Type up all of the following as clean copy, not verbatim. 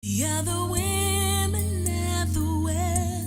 The other women at the well,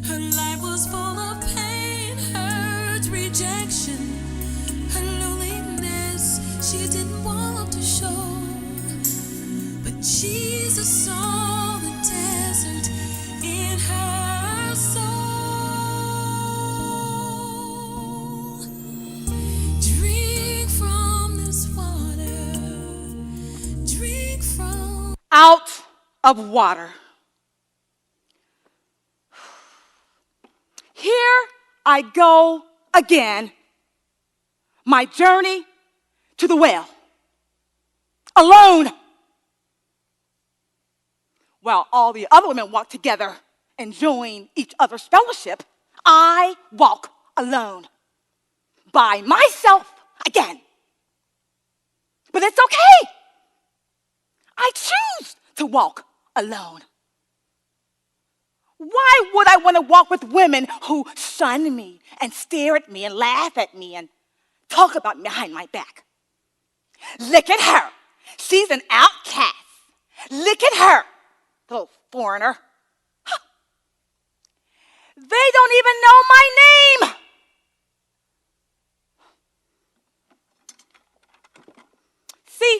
her life was full of pain, hurt, rejection, her loneliness she didn't want to show. But Jesus saw the desert in her soul. Drink from this water, drink from out of water. Here I go again. My journey to the well. Alone. While all the other women walk together, enjoying each other's fellowship, I walk alone. By myself again. But it's okay. I choose to walk alone. Why would I want to walk with women who shun me and stare at me and laugh at me and talk about me behind my back? Look at her. She's an outcast. Look at her, little foreigner. Huh. They don't even know my name. See,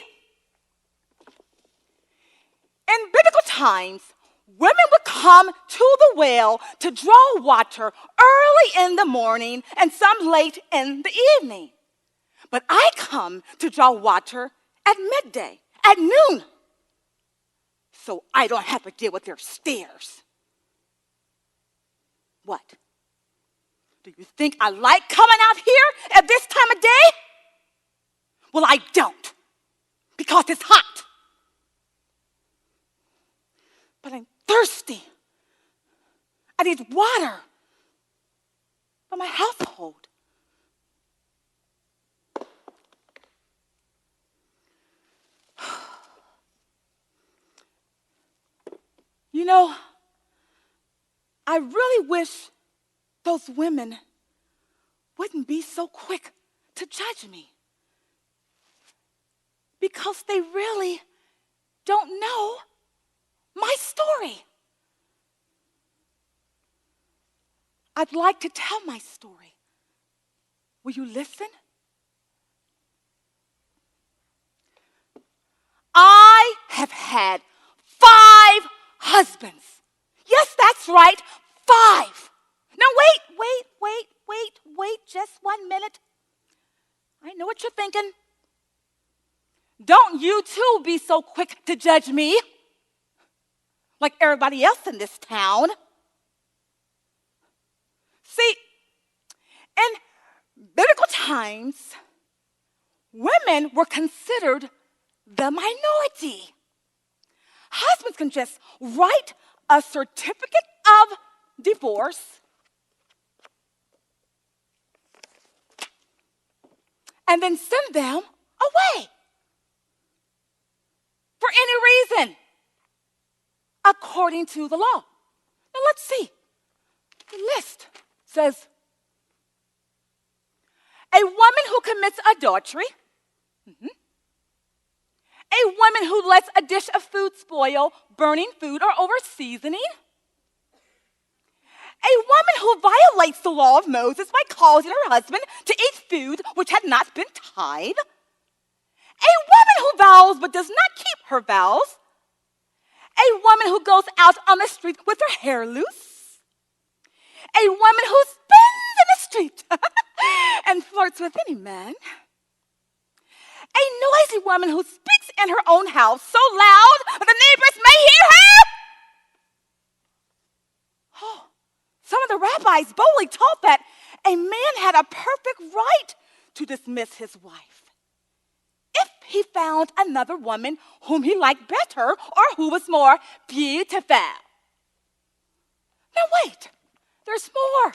in biblical times, women would come to the well to draw water early in the morning and some late in the evening. But I come to draw water at midday, at noon, so I don't have to deal with their stares. What? Do you think I like coming out here at this time of day? Well, I don't, because it's hot. But I'm thirsty. I need water for my household. You know, I really wish those women wouldn't be so quick to judge me, because they really don't know my story. I'd like to tell my story. Will you listen? I have had 5 husbands. Yes, that's right, 5. Now wait, just 1 minute. I know what you're thinking. Don't you too be so quick to judge me, like everybody else in this town. See, in biblical times, women were considered the minority. Husbands can just write a certificate of divorce and then send them away for any reason, according to the law. Now let's see. The list says, a woman who commits adultery, a woman who lets a dish of food spoil, burning food or over seasoning, a woman who violates the law of Moses by causing her husband to eat food which had not been tithed, a woman who vows but does not keep her vows, a woman who goes out on the street with her hair loose, a woman who spins in the street and flirts with any man, a noisy woman who speaks in her own house so loud that the neighbors may hear her. Oh, some of the rabbis boldly taught that a man had a perfect right to dismiss his wife if he found another woman whom he liked better or who was more beautiful. Now wait, there's more.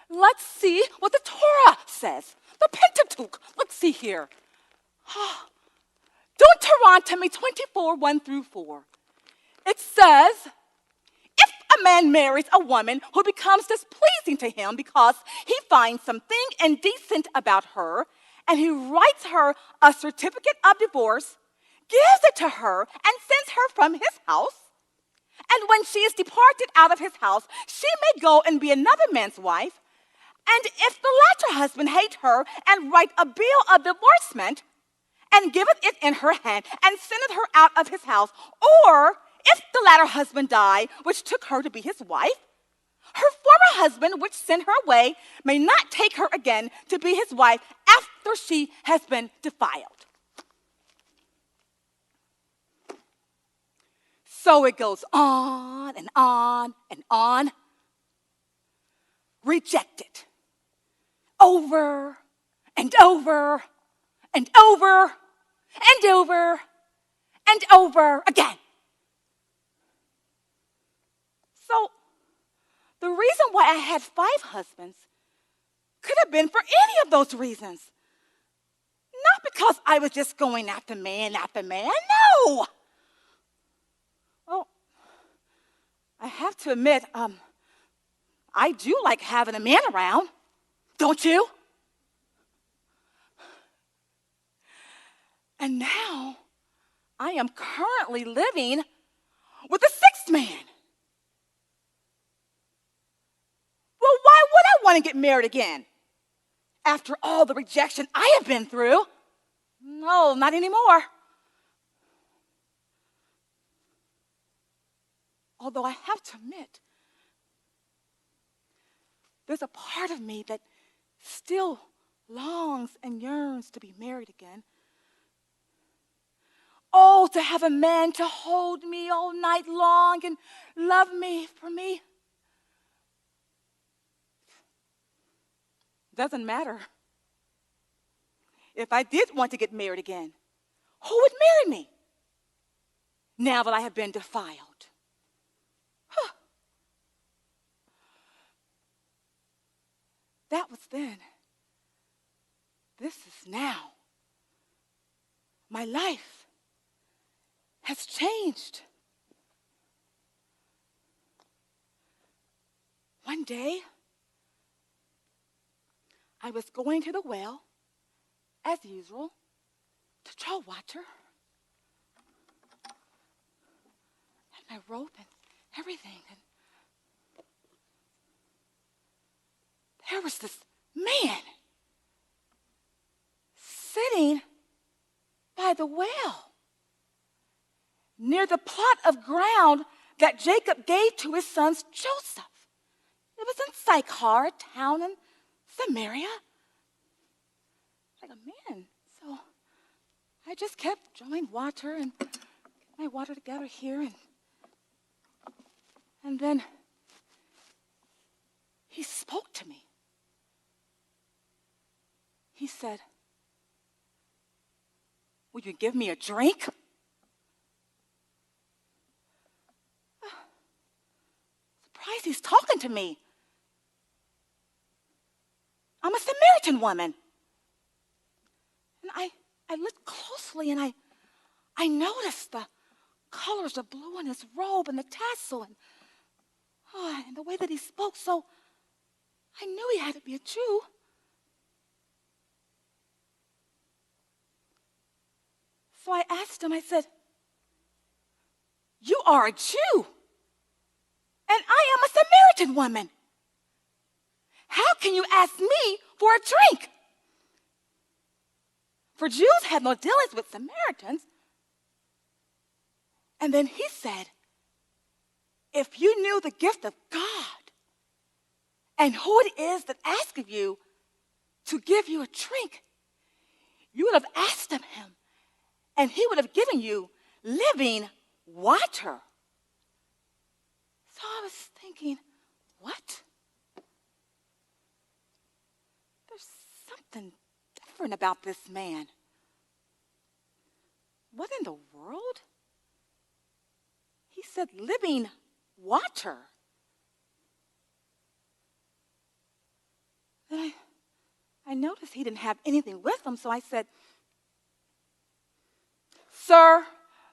Let's see what the Torah says. The Pentateuch. Let's see here. Deuteronomy 24:1-4. It says, if a man marries a woman who becomes displeasing to him because he finds something indecent about her, and he writes her a certificate of divorce, gives it to her, and sends her from his house, And when she is departed out of his house, she may go and be another man's wife. And if the latter husband hate her and write a bill of divorcement, and giveth it in her hand, and sendeth her out of his house, or if the latter husband die, which took her to be his wife, her former husband, which sent her away, may not take her again to be his wife after she has been defiled. So it goes on and on and on. Rejected. Over and over and over and over and over again. So the reason why I had 5 husbands could have been for any of those reasons. Not because I was just going after man, no. Well, I have to admit, I do like having a man around, don't you? And now I am currently living with a 6th man. Well, why would I want to get married again? After all the rejection I have been through? No, not anymore. Although I have to admit, there's a part of me that still longs and yearns to be married again. Oh, to have a man to hold me all night long and love me for me. Doesn't matter. If I did want to get married again, who would marry me now that I have been defiled? That was then. This is now. My life has changed. One day, I was going to the well, as usual, to draw water. Had my rope and everything. And there was this man sitting by the well, near the plot of ground that Jacob gave to his sons Joseph. It was in Sychar, a town in Samaria. Like a man. So I just kept drawing water and get my water together here. And then he spoke to me. He said, "Will you give me a drink?" Surprised he's talking to me. I'm a Samaritan woman. And I looked closely and I noticed the colors of blue in his robe and the tassel and the way that he spoke. So I knew he had to be a Jew. So I asked him, I said, "You are a Jew, and I am a Samaritan woman. How can you ask me for a drink?" For Jews have no dealings with Samaritans. And then he said, "If you knew the gift of God and who it is that asks of you to give you a drink, you would have asked of him, and he would have given you living water." So I was thinking, what? There's something different about this man. What in the world? He said living water. Then I noticed he didn't have anything with him, so I said, "Sir,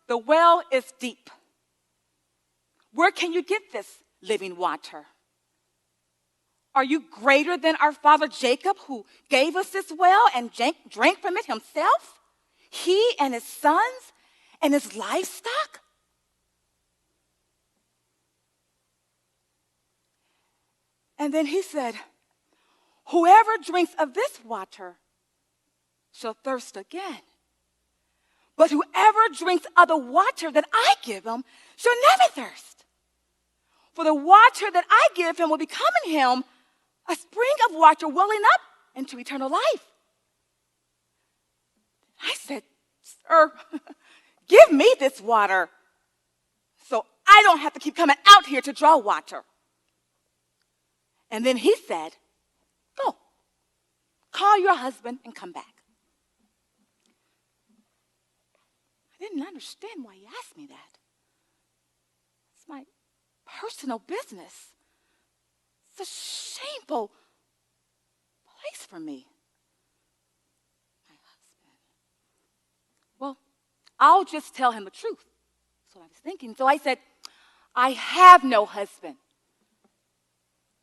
the well is deep. Where can you get this living water? Are you greater than our father Jacob, who gave us this well and drank from it himself, he and his sons and his livestock?" And then he said, whoever drinks of this water shall thirst again. But whoever drinks of the water that I give him shall never thirst. For the water that I give him will become in him a spring of water welling up into eternal life. I said, sir, give me this water so I don't have to keep coming out here to draw water. And then he said, go, call your husband and come back. I didn't understand why he asked me that. It's my personal business. It's a shameful place for me. My husband. Well, I'll just tell him the truth. That's what I was thinking. So I said, I have no husband.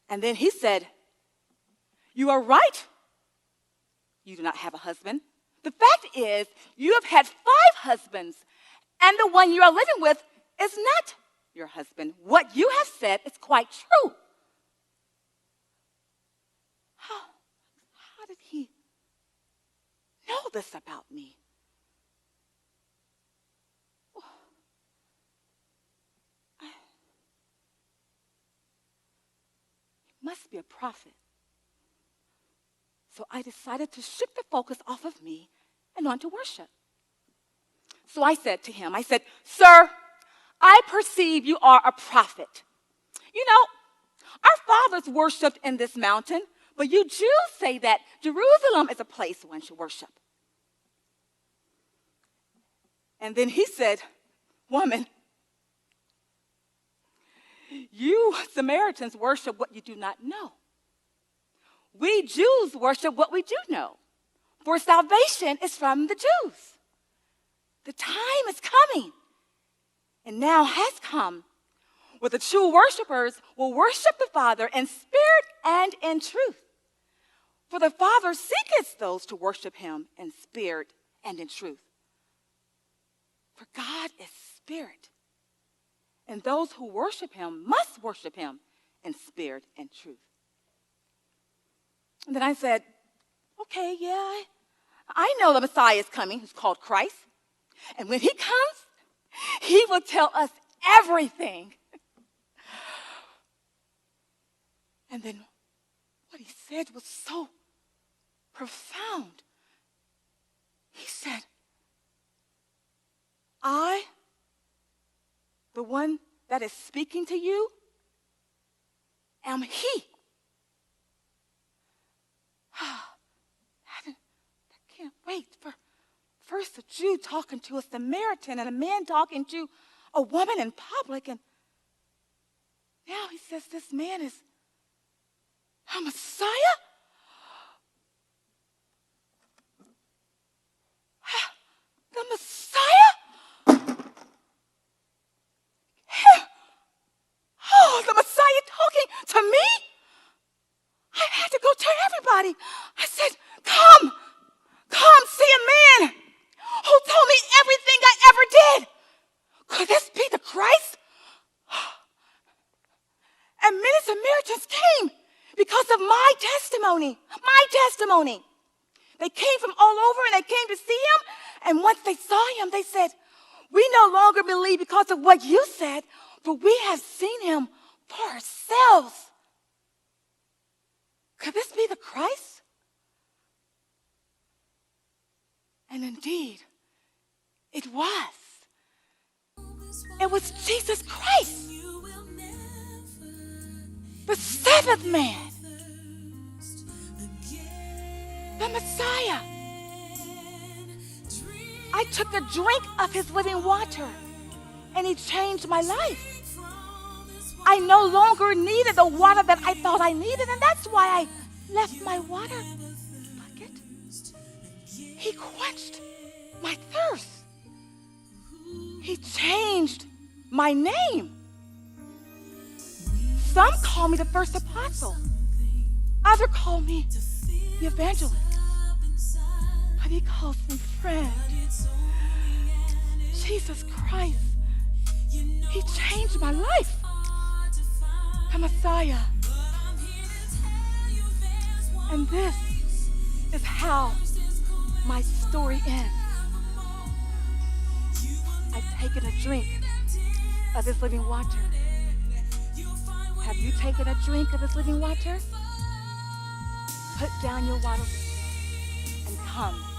And then he said, you are right. You do not have a husband. The fact is, you have had 5 husbands, and the one you are living with is not your husband. What you have said is quite true. How did he know this about me? He must be a prophet. So I decided to shift the focus off of me and onto worship. So I said to him, sir, I perceive you are a prophet. You know, our fathers worshiped in this mountain, but you Jews say that Jerusalem is a place one should worship. And then he said, woman, you Samaritans worship what you do not know. We Jews worship what we do know, for salvation is from the Jews. The time is coming, and now has come, where the true worshipers will worship the Father in spirit and in truth. For the Father seeketh those to worship him in spirit and in truth. For God is spirit, and those who worship him must worship him in spirit and truth. And then I said, okay, yeah, I know the Messiah is coming, who's called Christ. And when he comes, he will tell us everything. And then what he said was so profound. He said, I, the one that is speaking to you, am he. I can't wait for first a Jew talking to a Samaritan and a man talking to a woman in public. And now he says this man is a Messiah? The Messiah? Oh, the Messiah talking to me? I had to go tell everybody. I said, come see a man who told me everything I ever did. Could this be the Christ? And many Samaritans came because of my testimony. They came from all over and they came to see him. And once they saw him, they said, we no longer believe because of what you said, for we have seen him for ourselves. Could this be the Christ? And indeed, it was. It was Jesus Christ, the seventh man, the Messiah. I took a drink of his living water, and he changed my life. I no longer needed the water that I thought I needed, and that's why I left my water bucket. He quenched my thirst. He changed my name. Some call me the first apostle. Others call me the evangelist. But he calls me friend. Jesus Christ. He changed my life. The Messiah. And this is how my story ends. I've taken a drink of this living water. Have you taken a drink of this living water? Put down your water and come